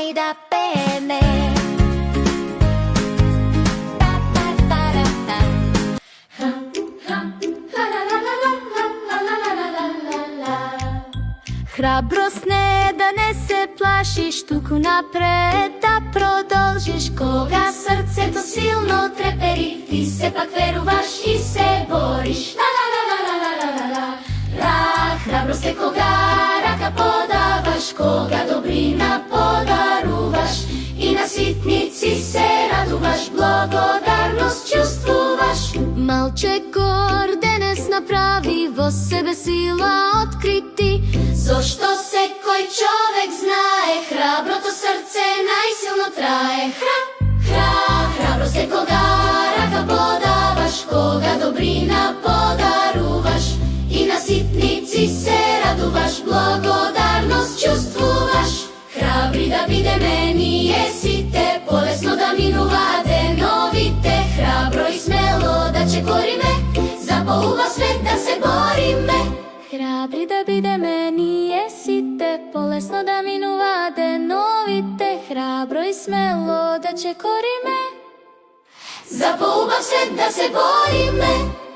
ами да пееме. Храброст не е да не се плашиш, туку напред да продолжиш. Кога срцето силно трепери, ти сепак веруваш и се бориш. Храброст е кога рака подаваш, кога добрина подаруваш и на ситници се радуваш, благодарност чувствуваш. Малче горденес направи во себе сила открити, зошто секој човек знае, храброто срце најсилно трае. Храброст е кога рака подаваш, кога добрина подаруваш и на ситници се радуваш, благодарност чувствуваш. Храбри да бидеме ние сите, полесно да минува деновите, храбро и смело да чекориме, за поубав свет да се бориме. Храбри да бидеме ние сите, полесно да минува деновите, храбро и смело да чекориме, за поубав свет да се бориме.